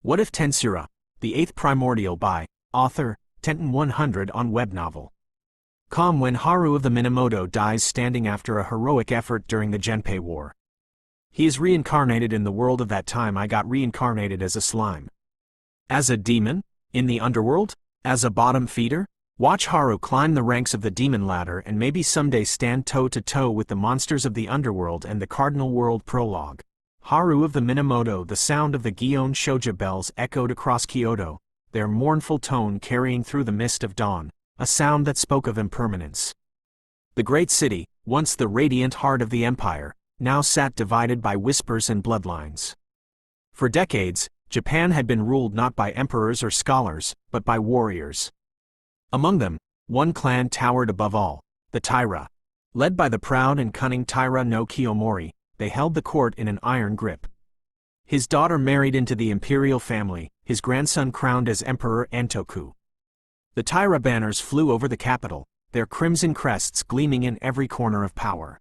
What If Tensura, the 8th Primordial by author, Tenten 100 on web novel. Calm when Haru of the Minamoto dies standing after a heroic effort during the Genpei War. He is reincarnated in the world of that time. I got reincarnated as a slime. As a demon? In the Underworld? As a bottom feeder? Watch Haru climb the ranks of the demon ladder and maybe someday stand toe-to-toe with the monsters of the Underworld and the Cardinal World prologue. Haru of the Minamoto. The sound of the Gion Shoja bells echoed across Kyoto, their mournful tone carrying through the mist of dawn, a sound that spoke of impermanence. The great city, once the radiant heart of the empire, now sat divided by whispers and bloodlines. For decades, Japan had been ruled not by emperors or scholars, but by warriors. Among them, one clan towered above all, the Taira. Led by the proud and cunning Taira no Kiyomori, they held the court in an iron grip. His daughter married into the imperial family, his grandson crowned as Emperor Antoku. The Taira banners flew over the capital, their crimson crests gleaming in every corner of power.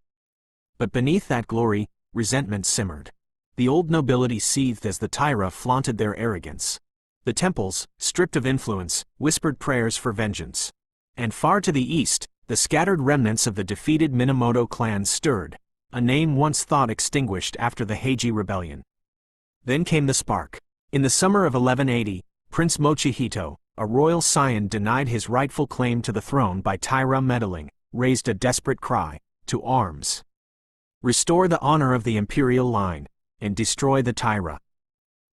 But beneath that glory, resentment simmered. The old nobility seethed as the Taira flaunted their arrogance. The temples, stripped of influence, whispered prayers for vengeance. And far to the east, the scattered remnants of the defeated Minamoto clan stirred, a name once thought extinguished after the Heiji rebellion. Then came the spark. In the summer of 1180, Prince Mochihito, a royal scion denied his rightful claim to the throne by Taira meddling, raised a desperate cry, to arms. Restore the honor of the imperial line, and destroy the Taira.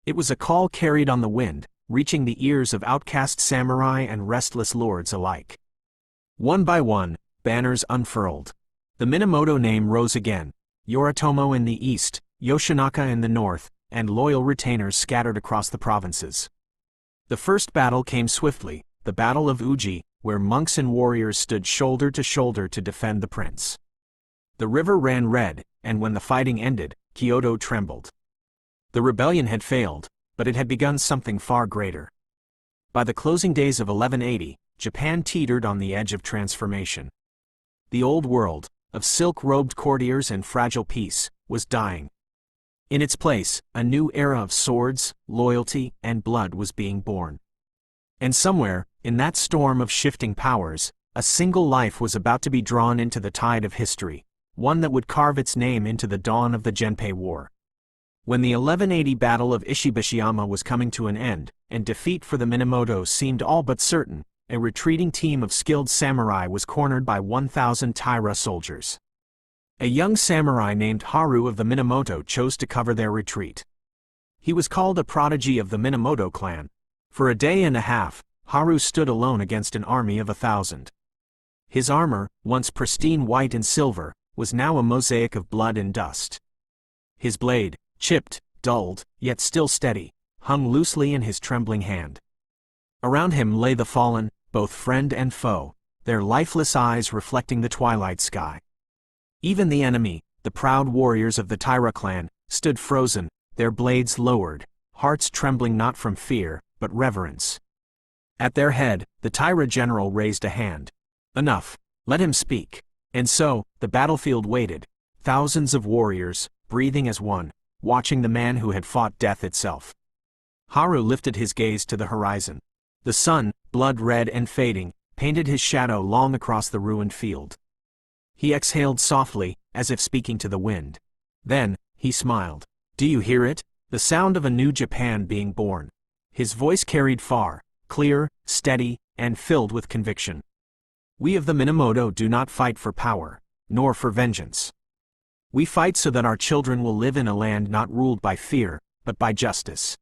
It was a call carried on the wind, reaching the ears of outcast samurai and restless lords alike. One by one, banners unfurled. The Minamoto name rose again, Yoritomo in the east, Yoshinaka in the north, and loyal retainers scattered across the provinces. The first battle came swiftly, the Battle of Uji, where monks and warriors stood shoulder to shoulder to defend the prince. The river ran red, and when the fighting ended, Kyoto trembled. The rebellion had failed, but it had begun something far greater. By the closing days of 1180, Japan teetered on the edge of transformation. The old world, of silk-robed courtiers and fragile peace, was dying. In its place, a new era of swords, loyalty, and blood was being born. And somewhere, in that storm of shifting powers, a single life was about to be drawn into the tide of history, one that would carve its name into the dawn of the Genpei War. When the 1180 Battle of Ishibashiyama was coming to an end, and defeat for the Minamoto seemed all but certain, a retreating team of skilled samurai was cornered by 1,000 Taira soldiers. A young samurai named Haru of the Minamoto chose to cover their retreat. He was called a prodigy of the Minamoto clan. For a day and a half, Haru stood alone against an army of 1,000. His armor, once pristine white and silver, was now a mosaic of blood and dust. His blade, chipped, dulled, yet still steady, hung loosely in his trembling hand. Around him lay the fallen, both friend and foe, their lifeless eyes reflecting the twilight sky. Even the enemy, the proud warriors of the Taira clan, stood frozen, their blades lowered, hearts trembling not from fear, but reverence. At their head, the Taira general raised a hand. Enough, let him speak. And so, the battlefield waited, thousands of warriors, breathing as one, watching the man who had fought death itself. Haru lifted his gaze to the horizon. The sun, blood-red and fading, painted his shadow long across the ruined field. He exhaled softly, as if speaking to the wind. Then, he smiled. Do you hear it? The sound of a new Japan being born. His voice carried far, clear, steady, and filled with conviction. We of the Minamoto do not fight for power, nor for vengeance. We fight so that our children will live in a land not ruled by fear, but by justice.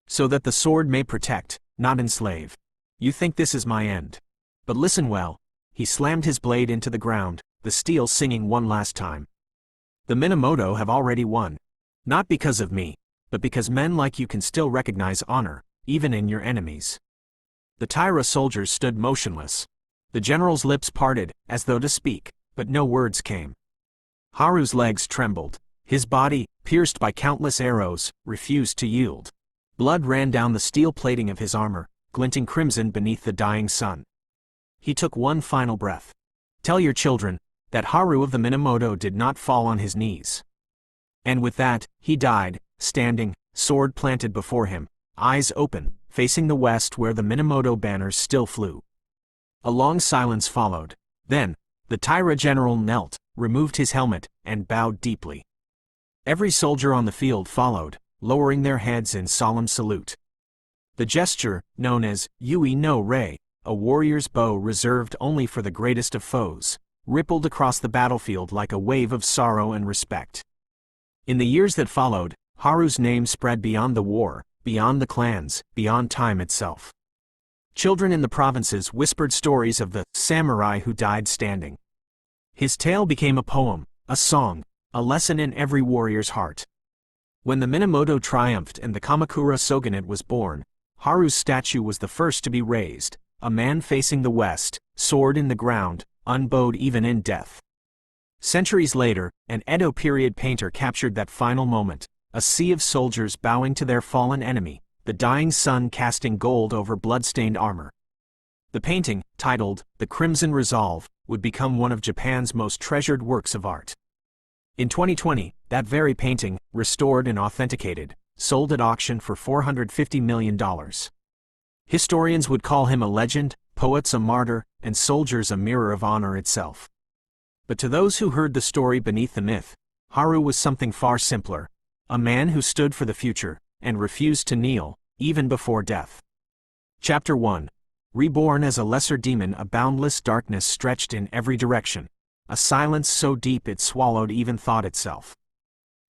So that the sword may protect, not enslave. You think this is my end. But listen well. He slammed his blade into the ground, the steel singing one last time. The Minamoto have already won. Not because of me, but because men like you can still recognize honor, even in your enemies. The Taira soldiers stood motionless. The general's lips parted, as though to speak, but no words came. Haru's legs trembled. His body, pierced by countless arrows, refused to yield. Blood ran down the steel plating of his armor, glinting crimson beneath the dying sun. He took one final breath. Tell your children that Haru of the Minamoto did not fall on his knees. And with that, he died, standing, sword planted before him, eyes open, facing the west where the Minamoto banners still flew. A long silence followed. Then, the Taira general knelt, removed his helmet, and bowed deeply. Every soldier on the field followed, lowering their heads in solemn salute. The gesture, known as Yui no Rei, a warrior's bow reserved only for the greatest of foes, rippled across the battlefield like a wave of sorrow and respect. In the years that followed, Haru's name spread beyond the war, beyond the clans, beyond time itself. Children in the provinces whispered stories of the samurai who died standing. His tale became a poem, a song, a lesson in every warrior's heart. When the Minamoto triumphed and the Kamakura shogunate was born, Haru's statue was the first to be raised, a man facing the west, sword in the ground, unbowed even in death. Centuries later, an Edo period painter captured that final moment, a sea of soldiers bowing to their fallen enemy, the dying sun casting gold over blood-stained armor. The painting, titled The Crimson Resolve, would become one of Japan's most treasured works of art. In 2020, that very painting, restored and authenticated, sold at auction for $450 million. Historians would call him a legend, poets a martyr, and soldiers a mirror of honor itself. But to those who heard the story beneath the myth, Haru was something far simpler, a man who stood for the future, and refused to kneel, even before death. Chapter 1. Reborn as a lesser demon, a boundless darkness stretched in every direction, a silence so deep it swallowed even thought itself.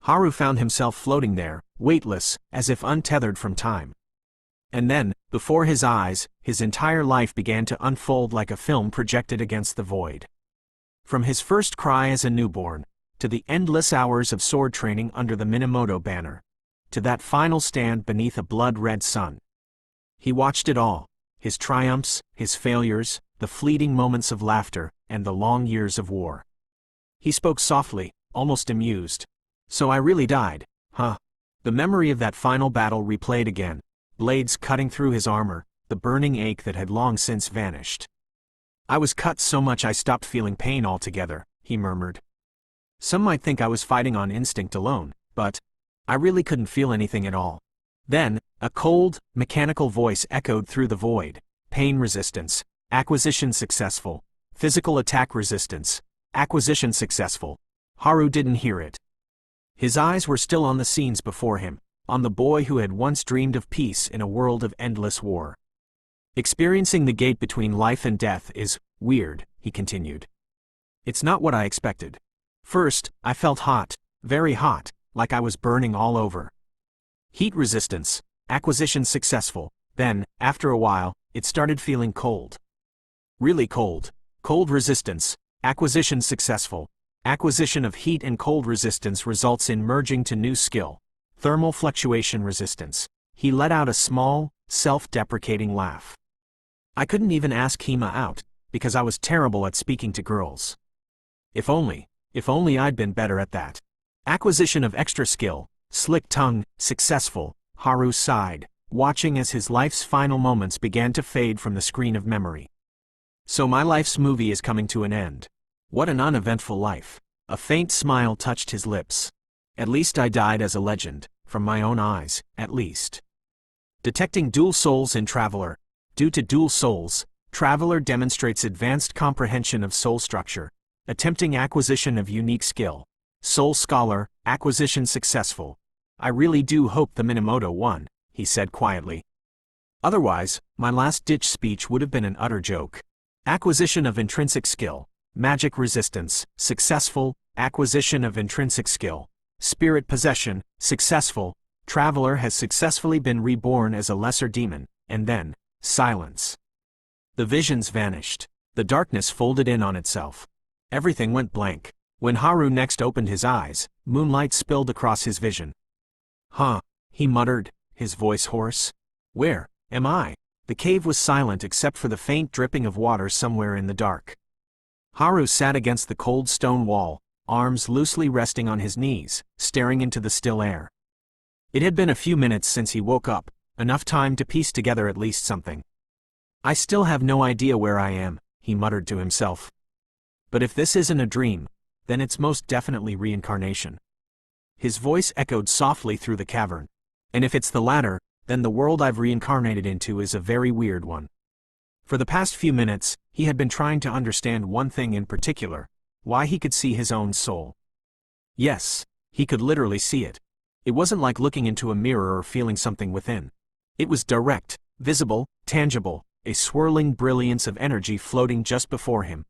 Haru found himself floating there, weightless, as if untethered from time. And then, before his eyes, his entire life began to unfold like a film projected against the void. From his first cry as a newborn, to the endless hours of sword training under the Minamoto banner, to that final stand beneath a blood-red sun. He watched it all, his triumphs, his failures, the fleeting moments of laughter, and the long years of war. He spoke softly, almost amused. So I really died, huh? The memory of that final battle replayed again, blades cutting through his armor, the burning ache that had long since vanished. I was cut so much I stopped feeling pain altogether, he murmured. Some might think I was fighting on instinct alone, but I really couldn't feel anything at all. Then, a cold, mechanical voice echoed through the void. Pain resistance, acquisition successful. Physical attack resistance, acquisition successful. Haru didn't hear it. His eyes were still on the scenes before him, on the boy who had once dreamed of peace in a world of endless war. Experiencing the gate between life and death is weird, he continued. It's not what I expected. First, I felt hot, very hot, like I was burning all over. Heat resistance, acquisition successful. Then, after a while, it started feeling cold. Really cold. Cold resistance, acquisition successful. Acquisition of heat and cold resistance results in merging to new skill, thermal fluctuation resistance. He let out a small, self-deprecating laugh. I couldn't even ask Hima out, because I was terrible at speaking to girls. If only I'd been better at that. Acquisition of extra skill, slick tongue, successful. Haru sighed, watching as his life's final moments began to fade from the screen of memory. So my life's movie is coming to an end. What an uneventful life. A faint smile touched his lips. At least I died as a legend, from my own eyes, at least. Detecting dual souls in Traveler. Due to dual souls, Traveler demonstrates advanced comprehension of soul structure, attempting acquisition of unique skill. Soul Scholar, acquisition successful. I really do hope the Minamoto won, he said quietly. Otherwise, my last-ditch speech would have been an utter joke. Acquisition of intrinsic skill. Magic resistance, successful. Acquisition of intrinsic skill. Spirit possession, successful. Traveler has successfully been reborn as a lesser demon, and then, silence. The visions vanished. The darkness folded in on itself. Everything went blank. When Haru next opened his eyes, moonlight spilled across his vision. Huh, he muttered, his voice hoarse. Where am I? The cave was silent except for the faint dripping of water somewhere in the dark. Haru sat against the cold stone wall, arms loosely resting on his knees, staring into the still air. It had been a few minutes since he woke up, enough time to piece together at least something. I still have no idea where I am, he muttered to himself. But if this isn't a dream, then it's most definitely reincarnation. His voice echoed softly through the cavern. And if it's the latter, then the world I've reincarnated into is a very weird one. For the past few minutes, he had been trying to understand one thing in particular: why he could see his own soul. Yes, he could literally see it. It wasn't like looking into a mirror or feeling something within. It was direct, visible, tangible, a swirling brilliance of energy floating just before him.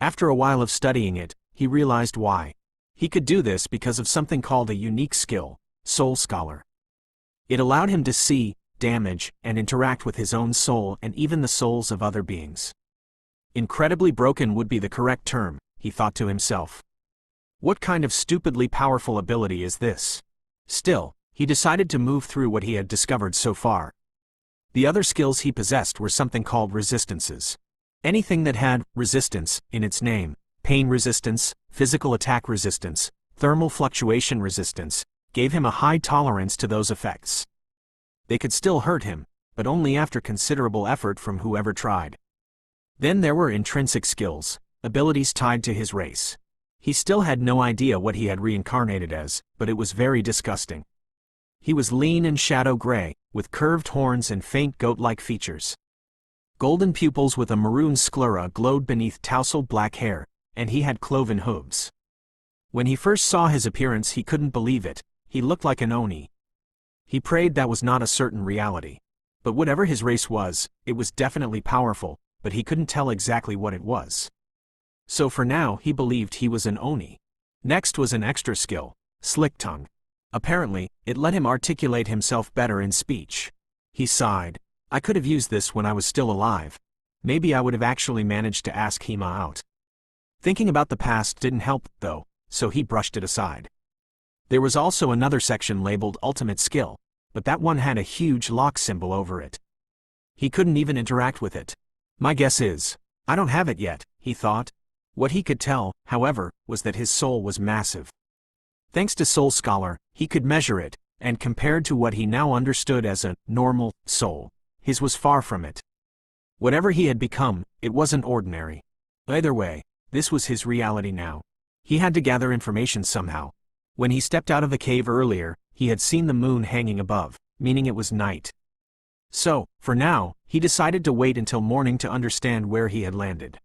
After a while of studying it, he realized why. He could do this because of something called a unique skill, Soul Scholar. It allowed him to see, damage, and interact with his own soul and even the souls of other beings. Incredibly broken would be the correct term, he thought to himself. What kind of stupidly powerful ability is this? Still, he decided to move through what he had discovered so far. The other skills he possessed were something called resistances. Anything that had resistance in its name: pain resistance, physical attack resistance, thermal fluctuation resistance, gave him a high tolerance to those effects. They could still hurt him, but only after considerable effort from whoever tried. Then there were intrinsic skills, abilities tied to his race. He still had no idea what he had reincarnated as, but it was very disgusting. He was lean and shadow gray, with curved horns and faint goat-like features. Golden pupils with a maroon sclera glowed beneath tousled black hair, and he had cloven hooves. When he first saw his appearance, he couldn't believe it. He looked like an Oni. He prayed that was not a certain reality. But whatever his race was, it was definitely powerful, but he couldn't tell exactly what it was. So for now, he believed he was an Oni. Next was an extra skill, Slick Tongue. Apparently, it let him articulate himself better in speech. He sighed. I could have used this when I was still alive. Maybe I would have actually managed to ask Hima out. Thinking about the past didn't help, though, so he brushed it aside. There was also another section labeled Ultimate Skill, but that one had a huge lock symbol over it. He couldn't even interact with it. My guess is, I don't have it yet, he thought. What he could tell, however, was that his soul was massive. Thanks to Soul Scholar, he could measure it, and compared to what he now understood as a normal soul, his was far from it. Whatever he had become, it wasn't ordinary. Either way, this was his reality now. He had to gather information somehow. When he stepped out of the cave earlier, he had seen the moon hanging above, meaning it was night. So, for now, he decided to wait until morning to understand where he had landed.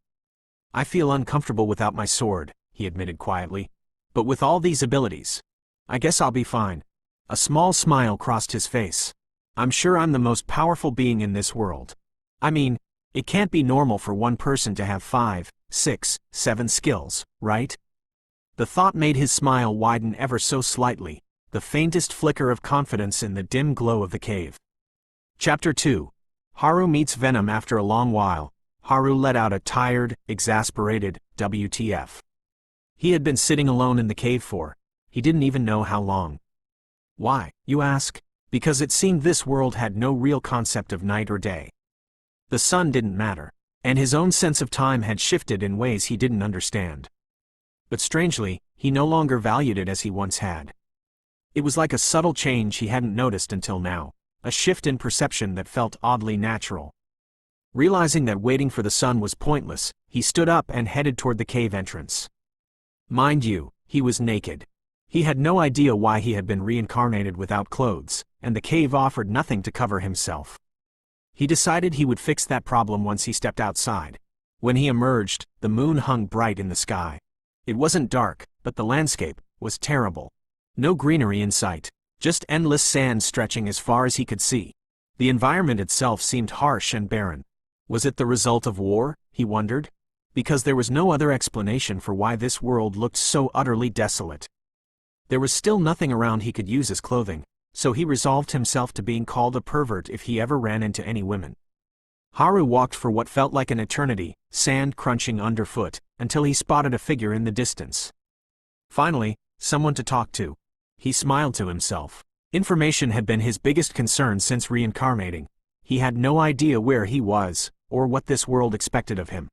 I feel uncomfortable without my sword, he admitted quietly. But with all these abilities, I guess I'll be fine. A small smile crossed his face. I'm sure I'm the most powerful being in this world. I mean, it can't be normal for one person to have 5, 6, 7 skills, right? The thought made his smile widen ever so slightly, the faintest flicker of confidence in the dim glow of the cave. Chapter 2. Haru meets Venom. After a long while, Haru let out a tired, exasperated, WTF. He had been sitting alone in the cave for, he didn't even know how long. Why, you ask? Because it seemed this world had no real concept of night or day. The sun didn't matter, and his own sense of time had shifted in ways he didn't understand. But strangely, he no longer valued it as he once had. It was like a subtle change he hadn't noticed until now, a shift in perception that felt oddly natural. Realizing that waiting for the sun was pointless, he stood up and headed toward the cave entrance. Mind you, he was naked. He had no idea why he had been reincarnated without clothes, and the cave offered nothing to cover himself. He decided he would fix that problem once he stepped outside. When he emerged, the moon hung bright in the sky. It wasn't dark, but the landscape was terrible. No greenery in sight, just endless sand stretching as far as he could see. The environment itself seemed harsh and barren. Was it the result of war, he wondered? Because there was no other explanation for why this world looked so utterly desolate. There was still nothing around he could use as clothing, so he resolved himself to being called a pervert if he ever ran into any women. Haru walked for what felt like an eternity, sand crunching underfoot, until he spotted a figure in the distance. Finally, someone to talk to. He smiled to himself. Information had been his biggest concern since reincarnating. He had no idea where he was, or what this world expected of him.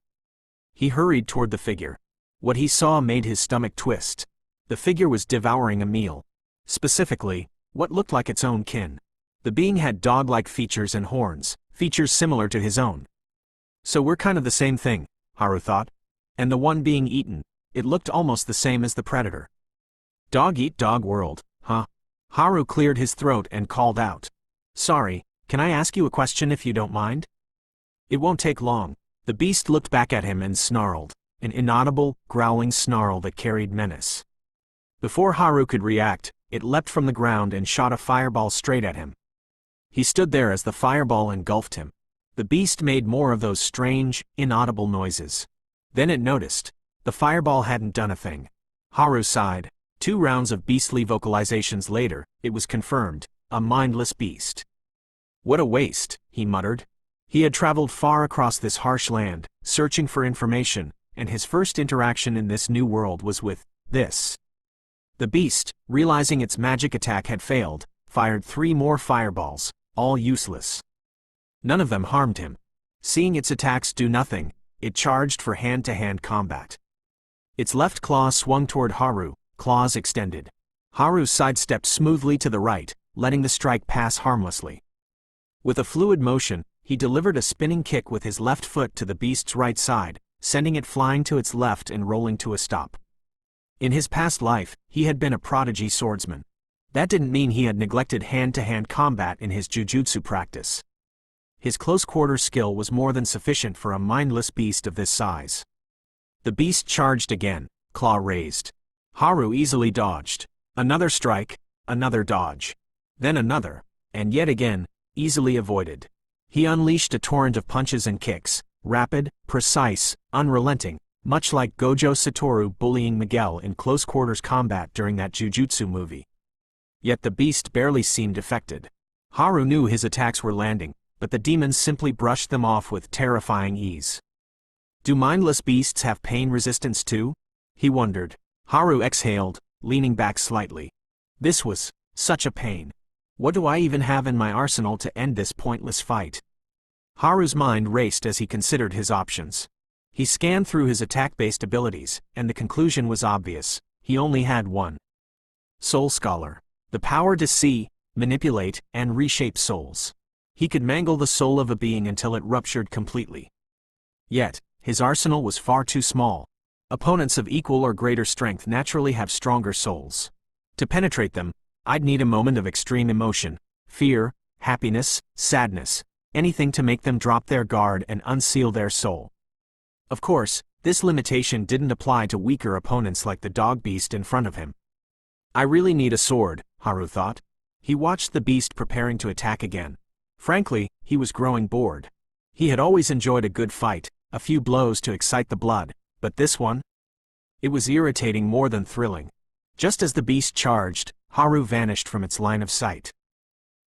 He hurried toward the figure. What he saw made his stomach twist. The figure was devouring a meal. Specifically, what looked like its own kin. The being had dog-like features and horns, features similar to his own. So we're kind of the same thing, Haru thought. And the one being eaten, it looked almost the same as the predator. Dog eat dog world, huh? Haru cleared his throat and called out. Sorry, can I ask you a question if you don't mind? It won't take long. The beast looked back at him and snarled, an inaudible, growling snarl that carried menace. Before Haru could react, it leapt from the ground and shot a fireball straight at him. He stood there as the fireball engulfed him. The beast made more of those strange, inaudible noises. Then it noticed. The fireball hadn't done a thing. Haru sighed. 2 rounds of beastly vocalizations later, it was confirmed, a mindless beast. What a waste, he muttered. He had traveled far across this harsh land, searching for information, and his first interaction in this new world was with this. The beast, realizing its magic attack had failed, fired 3 more fireballs, all useless. None of them harmed him. Seeing its attacks do nothing, it charged for hand-to-hand combat. Its left claw swung toward Haru, claws extended. Haru sidestepped smoothly to the right, letting the strike pass harmlessly. With a fluid motion, he delivered a spinning kick with his left foot to the beast's right side, sending it flying to its left and rolling to a stop. In his past life, he had been a prodigy swordsman. That didn't mean he had neglected hand-to-hand combat in his jujutsu practice. His close-quarter skill was more than sufficient for a mindless beast of this size. The beast charged again, claw raised. Haru easily dodged. Another strike, another dodge. Then another, and yet again, easily avoided. He unleashed a torrent of punches and kicks, rapid, precise, unrelenting, much like Gojo Satoru bullying Miguel in close-quarters combat during that jujutsu movie. Yet the beast barely seemed affected. Haru knew his attacks were landing, but the demons simply brushed them off with terrifying ease. Do mindless beasts have pain resistance too? He wondered. Haru exhaled, leaning back slightly. This was such a pain. What do I even have in my arsenal to end this pointless fight? Haru's mind raced as he considered his options. He scanned through his attack-based abilities, and the conclusion was obvious. He only had one. Soul Scholar. The power to see, manipulate, and reshape souls. He could mangle the soul of a being until it ruptured completely. Yet, his arsenal was far too small. Opponents of equal or greater strength naturally have stronger souls. To penetrate them, I'd need a moment of extreme emotion, fear, happiness, sadness, anything to make them drop their guard and unseal their soul. Of course, this limitation didn't apply to weaker opponents like the dog beast in front of him. I really need a sword, Haru thought. He watched the beast preparing to attack again. Frankly, he was growing bored. He had always enjoyed a good fight, a few blows to excite the blood, but this one? It was irritating more than thrilling. Just as the beast charged, Haru vanished from its line of sight.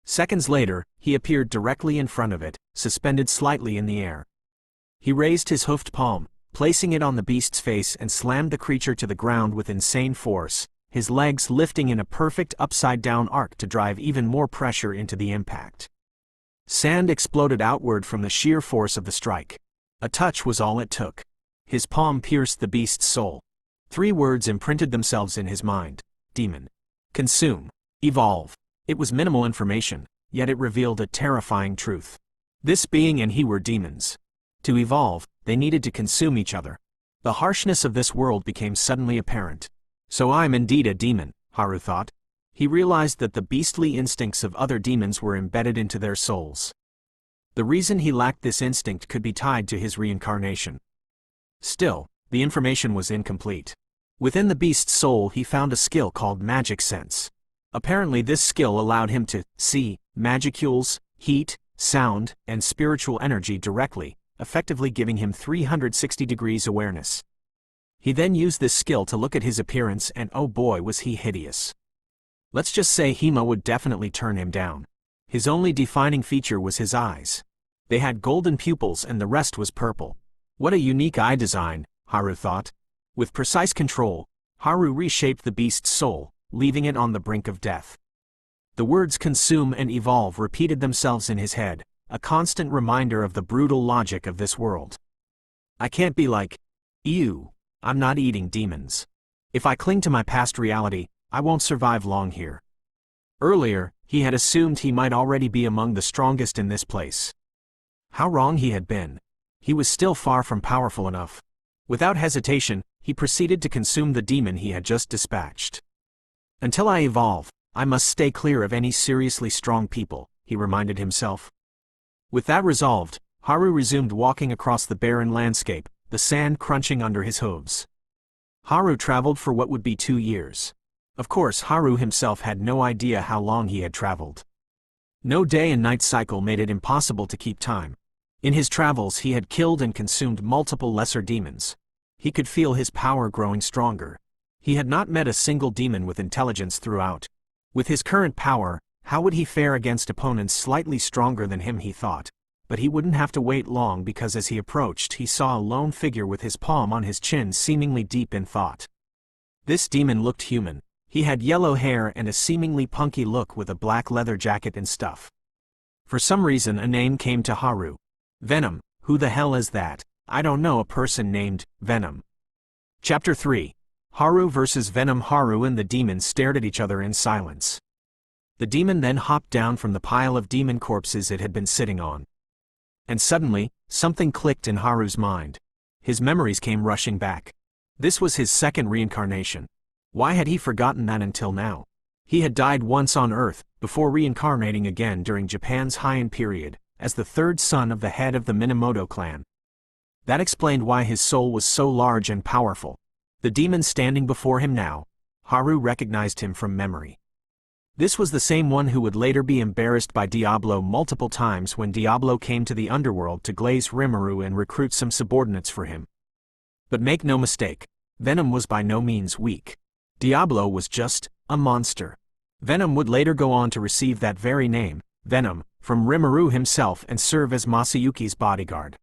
Seconds later, he appeared directly in front of it, suspended slightly in the air. He raised his hoofed palm, placing it on the beast's face and slammed the creature to the ground with insane force, his legs lifting in a perfect upside-down arc to drive even more pressure into the impact. Sand exploded outward from the sheer force of the strike. A touch was all it took. His palm pierced the beast's soul. 3 words imprinted themselves in his mind. Demon. Consume. Evolve. It was minimal information, yet it revealed a terrifying truth. This being and he were demons. To evolve, they needed to consume each other. The harshness of this world became suddenly apparent. So I'm indeed a demon, Haru thought. He realized that the beastly instincts of other demons were embedded into their souls. The reason he lacked this instinct could be tied to his reincarnation. Still, the information was incomplete. Within the beast's soul he found a skill called Magic Sense. Apparently this skill allowed him to see magicules, heat, sound, and spiritual energy directly, effectively giving him 360 degrees awareness. He then used this skill to look at his appearance and oh boy was he hideous. Let's just say Hima would definitely turn him down. His only defining feature was his eyes. They had golden pupils and the rest was purple. What a unique eye design, Haru thought. With precise control, Haru reshaped the beast's soul, leaving it on the brink of death. The words consume and evolve repeated themselves in his head, a constant reminder of the brutal logic of this world. I can't be like you. I'm not eating demons. If I cling to my past reality, I won't survive long here. Earlier, he had assumed he might already be among the strongest in this place. How wrong he had been. He was still far from powerful enough. Without hesitation, he proceeded to consume the demon he had just dispatched. Until I evolve, I must stay clear of any seriously strong people, he reminded himself. With that resolved, Haru resumed walking across the barren landscape, the sand crunching under his hooves. Haru traveled for what would be 2 years. Of course, Haru himself had no idea how long he had traveled. No day and night cycle made it impossible to keep time. In his travels he had killed and consumed multiple lesser demons. He could feel his power growing stronger. He had not met a single demon with intelligence throughout. With his current power, how would he fare against opponents slightly stronger than him, he thought. But he wouldn't have to wait long, because as he approached he saw a lone figure with his palm on his chin, seemingly deep in thought. This demon looked human. He had yellow hair and a seemingly punky look with a black leather jacket and stuff. For some reason a name came to Haru. Venom. Who the hell is that? I don't know a person named Venom. Chapter 3. Haru vs. Venom. Haru and the demon stared at each other in silence. The demon then hopped down from the pile of demon corpses it had been sitting on. And suddenly, something clicked in Haru's mind. His memories came rushing back. This was his second reincarnation. Why had he forgotten that until now? He had died once on Earth, before reincarnating again during Japan's Heian period, as the third son of the head of the Minamoto clan. That explained why his soul was so large and powerful. The demon standing before him now, Haru recognized him from memory. This was the same one who would later be embarrassed by Diablo multiple times when Diablo came to the Underworld to glaze Rimuru and recruit some subordinates for him. But make no mistake, Venom was by no means weak. Diablo was just a monster. Venom would later go on to receive that very name, Venom, from Rimuru himself and serve as Masayuki's bodyguard.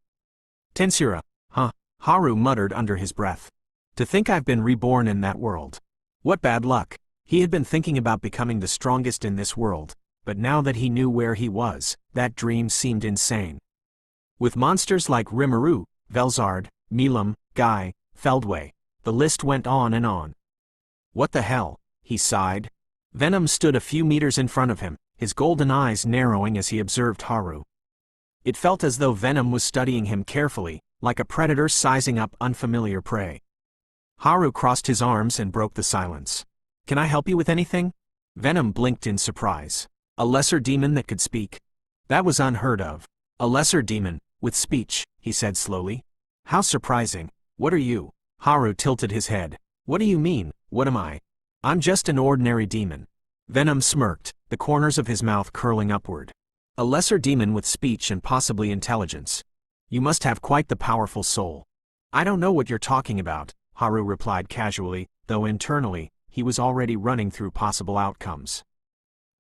Tensura, huh? Haru muttered under his breath. To think I've been reborn in that world. What bad luck. He had been thinking about becoming the strongest in this world, but now that he knew where he was, that dream seemed insane. With monsters like Rimuru, Velzard, Milam, Guy, Feldway, the list went on and on. What the hell? He sighed. Venom stood a few meters in front of him, his golden eyes narrowing as he observed Haru. It felt as though Venom was studying him carefully, like a predator sizing up unfamiliar prey. Haru crossed his arms and broke the silence. Can I help you with anything? Venom blinked in surprise. A lesser demon that could speak? That was unheard of. A lesser demon, with speech, he said slowly. How surprising. What are you? Haru tilted his head. What do you mean, what am I? I'm just an ordinary demon. Venom smirked, the corners of his mouth curling upward. A lesser demon with speech and possibly intelligence. You must have quite the powerful soul. I don't know what you're talking about, Haru replied casually, though internally, he was already running through possible outcomes.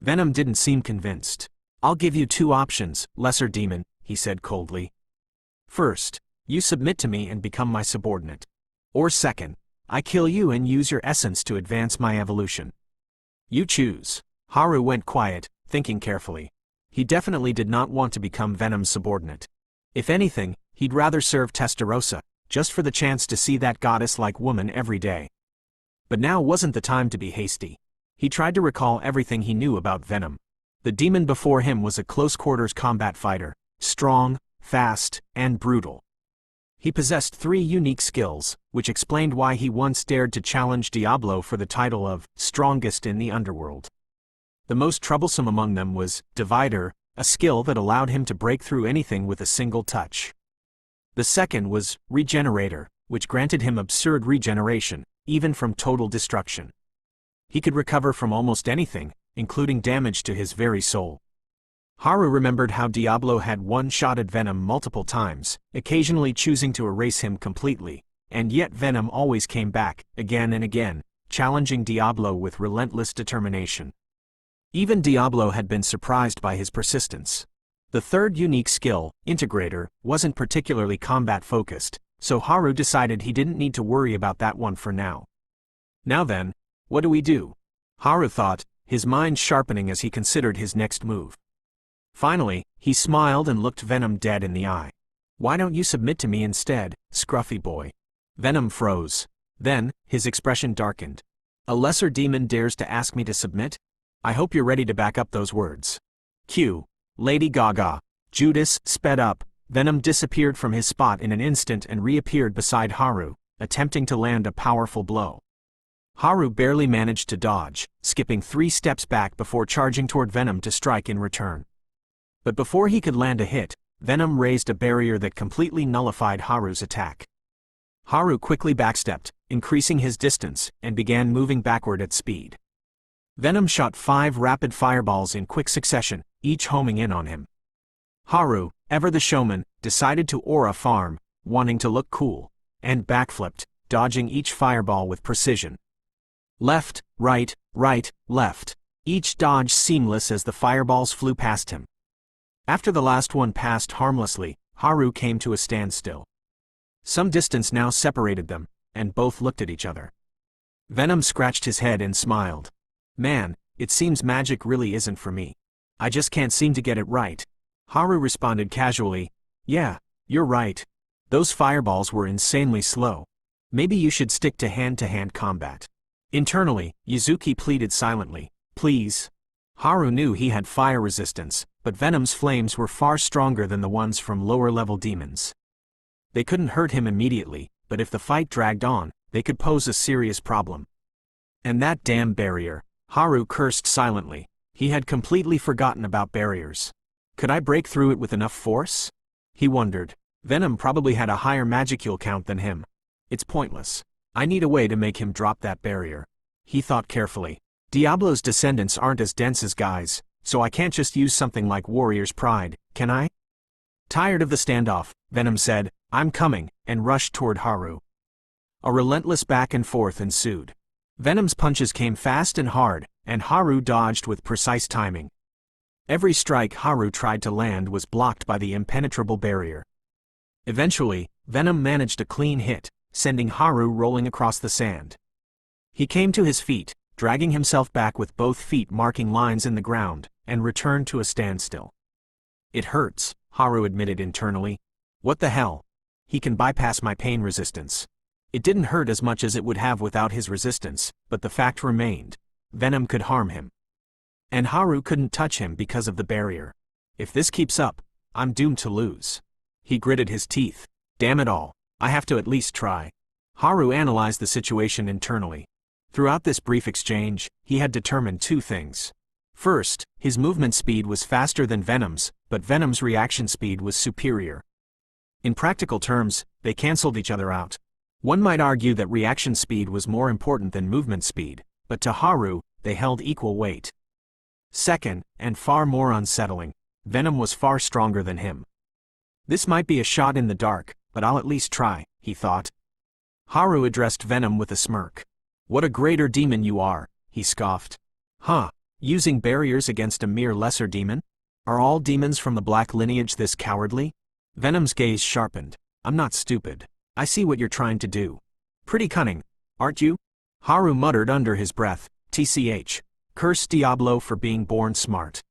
Venom didn't seem convinced. I'll give you 2 options, lesser demon, he said coldly. First, you submit to me and become my subordinate. Or second, I kill you and use your essence to advance my evolution. You choose. Haru went quiet, thinking carefully. He definitely did not want to become Venom's subordinate. If anything, he'd rather serve Testarossa, just for the chance to see that goddess-like woman every day. But now wasn't the time to be hasty. He tried to recall everything he knew about Venom. The demon before him was a close-quarters combat fighter, strong, fast, and brutal. He possessed 3 unique skills, which explained why he once dared to challenge Diablo for the title of strongest in the Underworld. The most troublesome among them was Divider, a skill that allowed him to break through anything with a single touch. The second was Regenerator, which granted him absurd regeneration, even from total destruction. He could recover from almost anything, including damage to his very soul. Haru remembered how Diablo had one-shotted Venom multiple times, occasionally choosing to erase him completely, and yet Venom always came back, again and again, challenging Diablo with relentless determination. Even Diablo had been surprised by his persistence. The third unique skill, Integrator, wasn't particularly combat-focused, so Haru decided he didn't need to worry about that one for now. Now then, what do we do? Haru thought, his mind sharpening as he considered his next move. Finally, he smiled and looked Venom dead in the eye. Why don't you submit to me instead, scruffy boy? Venom froze. Then, his expression darkened. A lesser demon dares to ask me to submit? I hope you're ready to back up those words. Cue. Lady Gaga. Judas sped up. Venom disappeared from his spot in an instant and reappeared beside Haru, attempting to land a powerful blow. Haru barely managed to dodge, skipping 3 steps back before charging toward Venom to strike in return. But before he could land a hit, Venom raised a barrier that completely nullified Haru's attack. Haru quickly backstepped, increasing his distance, and began moving backward at speed. Venom shot 5 rapid fireballs in quick succession, each homing in on him. Haru, ever the showman, decided to aura farm, wanting to look cool, and backflipped, dodging each fireball with precision. Left, right, left. Each dodge seamless as the fireballs flew past him. After the last one passed harmlessly, Haru came to a standstill. Some distance now separated them, and both looked at each other. Venom scratched his head and smiled. Man, it seems magic really isn't for me. I just can't seem to get it right. Haru responded casually, yeah, you're right. Those fireballs were insanely slow. Maybe you should stick to hand-to-hand combat. Internally, Yuzuki pleaded silently, please. Haru knew he had fire resistance, but Venom's flames were far stronger than the ones from lower-level demons. They couldn't hurt him immediately, but if the fight dragged on, they could pose a serious problem. And that damn barrier, Haru cursed silently. He had completely forgotten about barriers. Could I break through it with enough force? He wondered. Venom probably had a higher magicule count than him. It's pointless. I need a way to make him drop that barrier. He thought carefully. Diablo's descendants aren't as dense as Guy's, so I can't just use something like Warrior's Pride, can I? Tired of the standoff, Venom said, I'm coming, and rushed toward Haru. A relentless back and forth ensued. Venom's punches came fast and hard, and Haru dodged with precise timing. Every strike Haru tried to land was blocked by the impenetrable barrier. Eventually, Venom managed a clean hit, sending Haru rolling across the sand. He came to his feet, dragging himself back with both feet marking lines in the ground, and returned to a standstill. It hurts, Haru admitted internally. What the hell? He can bypass my pain resistance. It didn't hurt as much as it would have without his resistance, but the fact remained. Venom could harm him. And Haru couldn't touch him because of the barrier. If this keeps up, I'm doomed to lose. He gritted his teeth. Damn it all, I have to at least try. Haru analyzed the situation internally. Throughout this brief exchange, he had determined 2 things. First, his movement speed was faster than Venom's, but Venom's reaction speed was superior. In practical terms, they canceled each other out. One might argue that reaction speed was more important than movement speed, but to Haru, they held equal weight. Second, and far more unsettling, Venom was far stronger than him. This might be a shot in the dark, but I'll at least try, he thought. Haru addressed Venom with a smirk. What a greater demon you are, he scoffed. Huh, using barriers against a mere lesser demon? Are all demons from the black lineage this cowardly? Venom's gaze sharpened. I'm not stupid. I see what you're trying to do. Pretty cunning, aren't you? Haru muttered under his breath, TCH. Curse Diablo for being born smart.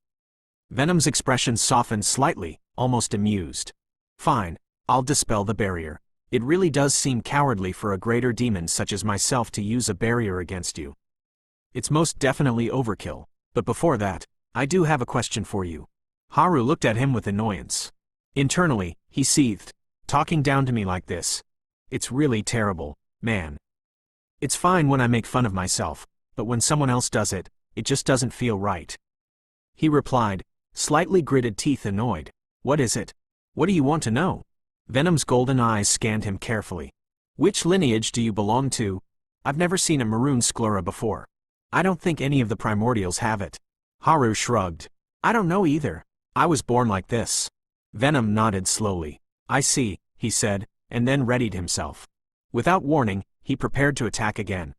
Venom's expression softened slightly, almost amused. Fine, I'll dispel the barrier. It really does seem cowardly for a greater demon such as myself to use a barrier against you. It's most definitely overkill, but before that, I do have a question for you. Haru looked at him with annoyance. Internally, he seethed. Talking down to me like this. It's really terrible, man. It's fine when I make fun of myself, but when someone else does it, it just doesn't feel right. He replied, slightly gritted teeth annoyed. What is it? What do you want to know? Venom's golden eyes scanned him carefully. Which lineage do you belong to? I've never seen a maroon sclera before. I don't think any of the primordials have it. Haru shrugged. I don't know either. I was born like this. Venom nodded slowly. I see, he said, and then readied himself. Without warning, he prepared to attack again.